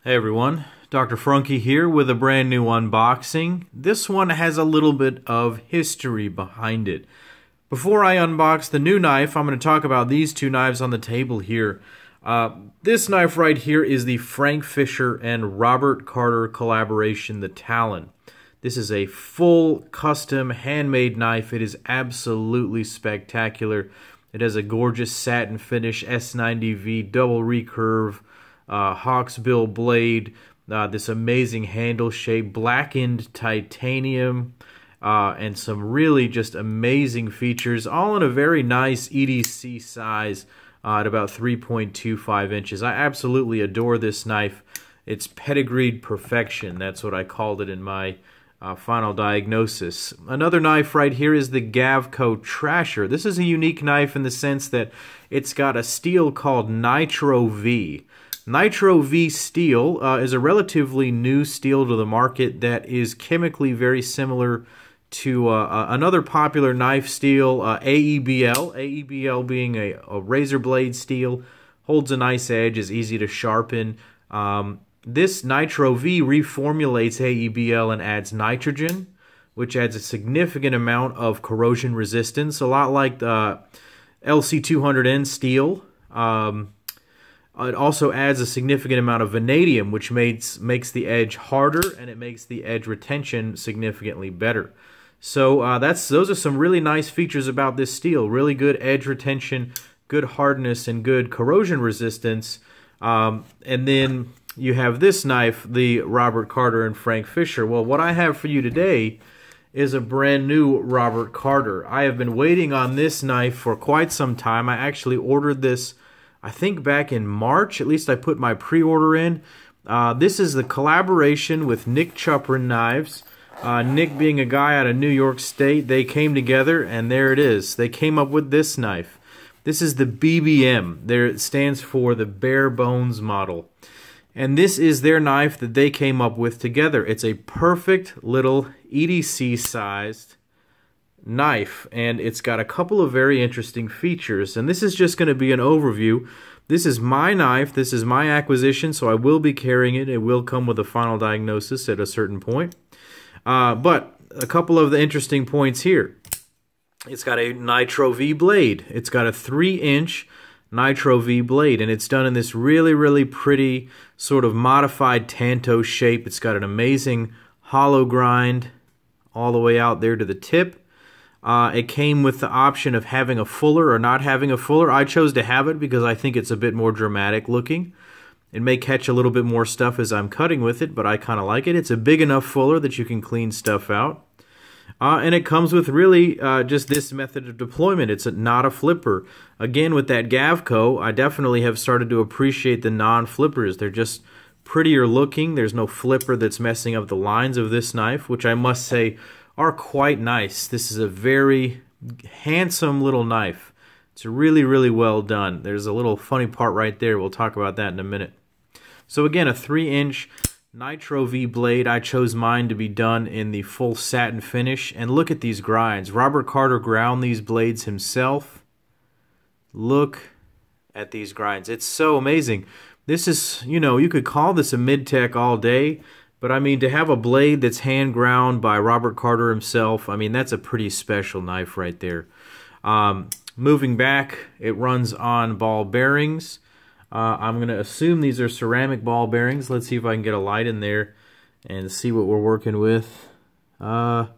Hey everyone, Dr. Frunkey here with a brand new unboxing. This one has a little bit of history behind it. Before I unbox the new knife, I'm going to talk about these two knives on the table here. This knife right here is the Frank Fisher and Robert Carter collaboration, the Talon. This is a full custom handmade knife. It is absolutely spectacular. It has a gorgeous satin finish, S90V, double recurve, hawksbill blade, this amazing handle shape, blackened titanium, and some really just amazing features, all in a very nice EDC size at about 3.25 inches. I absolutely adore this knife. It's pedigreed perfection. That's what I called it in my final diagnosis. Another knife right here is the Gavco Trasher. This is a unique knife in the sense that it's got a steel called Nitro-V. Nitro-V steel is a relatively new steel to the market that is chemically very similar to another popular knife steel, AEBL. AEBL being a razor blade steel, holds a nice edge, is easy to sharpen. This Nitro-V reformulates AEBL and adds nitrogen, which adds a significant amount of corrosion resistance, a lot like the LC200N steel. It also adds a significant amount of vanadium, which makes the edge harder, and it makes the edge retention significantly better. So those are some really nice features about this steel. Really good edge retention, good hardness, and good corrosion resistance. And then you have this knife, the Robert Carter and Frank Fisher. Well, what I have for you today is a brand new Robert Carter. I have been waiting on this knife for quite some time. I actually ordered this, I think, back in March. At least I put my pre-order in. This is the collaboration with Chuprin knives. Nick being a guy out of New York State, they came together, and there it is. They came up with this knife. This is the BBM. There it stands for the bare bones model. And this is their knife that they came up with together. It's a perfect little EDC-sized knife, and it's got a couple of very interesting features, and this is just going to be an overview. This is my knife, this is my acquisition, so I will be carrying it. It will come with a final diagnosis at a certain point. But a couple of the interesting points here. It's got a Nitro-V blade. It's got a 3-inch Nitro-V blade, and it's done in this really, really pretty sort of modified Tanto shape. It's got an amazing hollow grind all the way out there to the tip. It came with the option of having a fuller or not having a fuller. I chose to have it because I think it's a bit more dramatic looking. It may catch a little bit more stuff as I'm cutting with it, but I kind of like it. It's a big enough fuller that you can clean stuff out. And it comes with really just this method of deployment. It's not a flipper. Again, with that Gavco, I definitely have started to appreciate the non-flippers. They're just prettier looking. There's no flipper that's messing up the lines of this knife, which I must say are quite nice. This is a very handsome little knife. It's really, really well done. There's a little funny part right there. We'll talk about that in a minute. So again, a 3-inch Nitro-V blade. I chose mine to be done in the full satin finish. And look at these grinds. Robert Carter ground these blades himself. Look at these grinds. It's so amazing. This is, you know, you could call this a mid-tech all day. But I mean, to have a blade that's hand ground by Robert Carter himself, I mean, that's a pretty special knife right there. Moving back, it runs on ball bearings. I'm going to assume these are ceramic ball bearings. Let's see if I can get a light in there and see what we're working with. I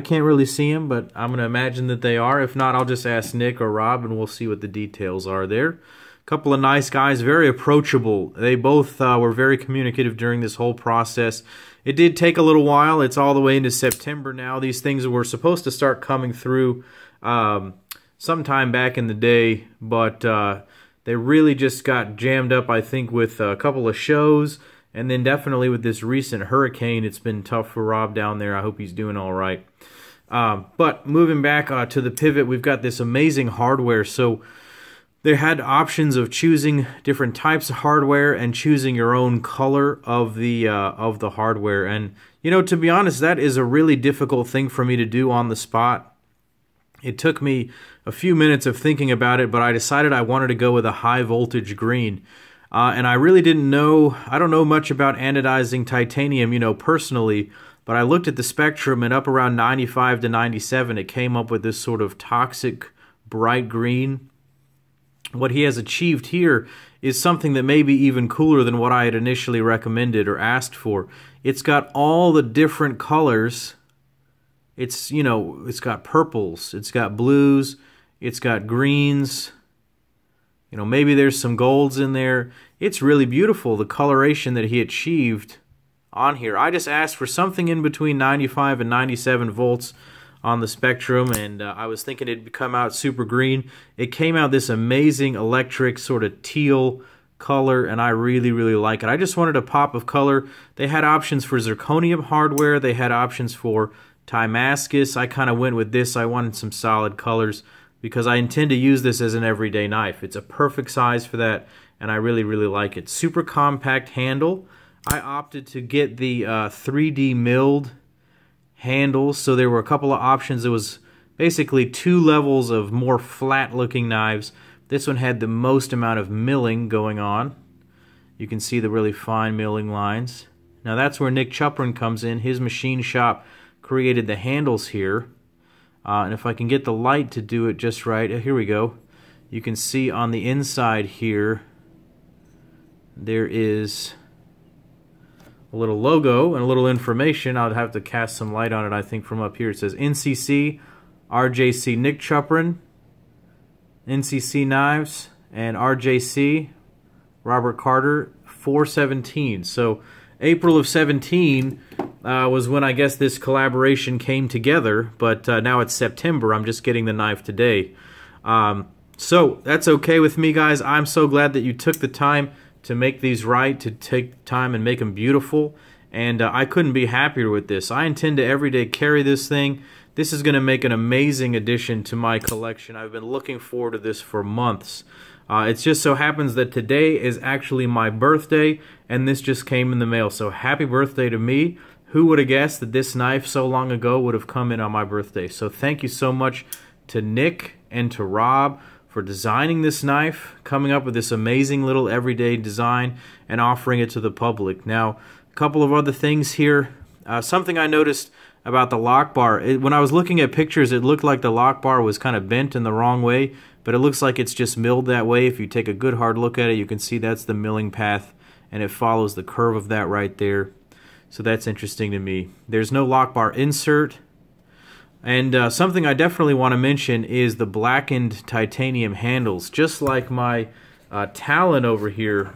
can't really see them, but I'm going to imagine that they are. If not, I'll just ask Nick or Rob, and we'll see what the details are there. Couple of nice guys, very approachable. They both were very communicative during this whole process. It did take a little while. It's all the way into September now. These things were supposed to start coming through sometime back in the day, but they really just got jammed up, I think, with a couple of shows, and then definitely with this recent hurricane. It's been tough for Rob down there. I hope he's doing all right. But moving back to the pivot, we've got this amazing hardware. So they had options of choosing different types of hardware and choosing your own color of the hardware. And, you know, to be honest, that is a really difficult thing for me to do on the spot. It took me a few minutes of thinking about it, but I decided I wanted to go with a high voltage green. And I really didn't know, I don't know much about anodizing titanium, you know, personally, but I looked at the spectrum, and up around 95 to 97, it came up with this sort of toxic bright green. What he has achieved here is something that may be even cooler than what I had initially recommended or asked for. It's got all the different colors. It's, you know, it's got purples, it's got blues, it's got greens. You know, maybe there's some golds in there. It's really beautiful, the coloration that he achieved on here. I just asked for something in between 95 and 97 volts on the spectrum, and I was thinking it'd come out super green. It came out this amazing electric sort of teal color, and I really, really like it. I just wanted a pop of color. They had options for zirconium hardware. They had options for Damascus. I kind of went with this. I wanted some solid colors because I intend to use this as an everyday knife. It's a perfect size for that, and I really, really like it. Super compact handle. I opted to get the 3D milled handles, so there were a couple of options. There was basically two levels of more flat looking knives. This one had the most amount of milling going on. You can see the really fine milling lines. Now that's where Nick Chuprin comes in. His machine shop created the handles here. And if I can get the light to do it just right, here we go. You can see on the inside here, there is a little logo and a little information. I'll have to cast some light on it, I think, from up here. It says NCC, RJC Nick Chuprin, NCC Knives, and RJC Robert Carter 417. So April of 17 was when I guess this collaboration came together, but now it's September. I'm just getting the knife today. So that's okay with me, guys. I'm so glad that you took the time to make these right, to take time and make them beautiful, and I couldn't be happier with this. I intend to every day carry this thing. This is going to make an amazing addition to my collection. I've been looking forward to this for months. It just so happens that today is actually my birthday, and this just came in the mail, so happy birthday to me. Who would have guessed that this knife so long ago would have come in on my birthday? So thank you so much to Nick and to Rob for designing this knife, coming up with this amazing little everyday design, and offering it to the public. Now, a couple of other things here. Something I noticed about the lock bar. When I was looking at pictures, it looked like the lock bar was kind of bent in the wrong way, but it looks like it's just milled that way. If you take a good hard look at it, you can see that's the milling path, and it follows the curve of that right there. So that's interesting to me. There's no lock bar insert. And something I definitely want to mention is the blackened titanium handles. Just like my Talon over here,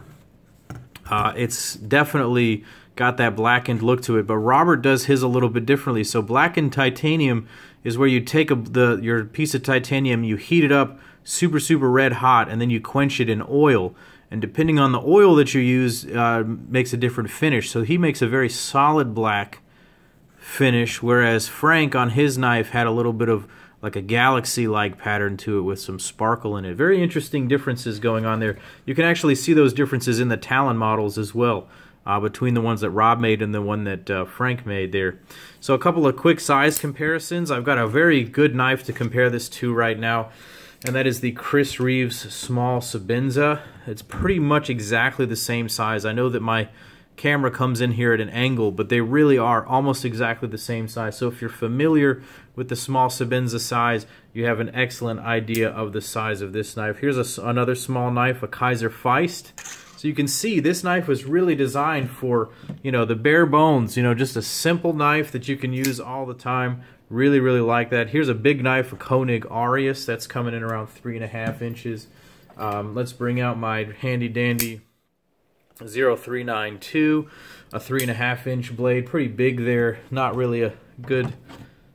it's definitely got that blackened look to it, but Robert does his a little bit differently. So blackened titanium is where you take your piece of titanium, you heat it up super, super red hot, and then you quench it in oil. And depending on the oil that you use, makes a different finish. So he makes a very solid black finish, whereas Frank on his knife had a little bit of like a galaxy-like pattern to it with some sparkle in it. Very interesting differences going on there. You can actually see those differences in the Talon models as well, between the ones that Rob made and the one that Frank made there. So a couple of quick size comparisons. I've got a very good knife to compare this to right now, and that is the Chris Reeves Small Sabenza. It's pretty much exactly the same size. I know that my camera comes in here at an angle, but they really are almost exactly the same size. So if you're familiar with the Small Sabenza size, you have an excellent idea of the size of this knife. Here's another small knife, a Kaiser Feist. So you can see this knife was really designed for, you know, the bare bones, you know, just a simple knife that you can use all the time. Really, really like that. Here's a big knife, a Koenig Arius. That's coming in around 3.5 inches. Let's bring out my handy dandy 0392, a 3.5 inch blade. Pretty big there. Not really a good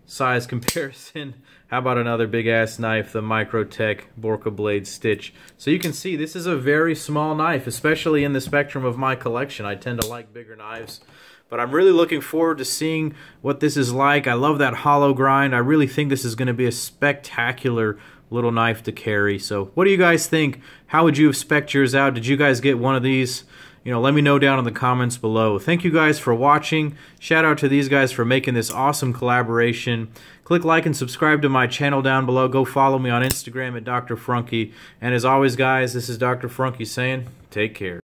size comparison. How about another big ass knife, the Microtech Borka Blade Stitch. So you can see this is a very small knife, especially in the spectrum of my collection. I tend to like bigger knives, but I'm really looking forward to seeing what this is like. I love that hollow grind. I really think this is going to be a spectacular little knife to carry. So what do you guys think? How would you have spec'd yours out? Did you guys get one of these? You know, let me know down in the comments below. Thank you guys for watching. Shout out to these guys for making this awesome collaboration. Click like and subscribe to my channel down below. Go follow me on Instagram at Dr. Frunkey. And as always, guys, this is Dr. Frunkey saying, take care.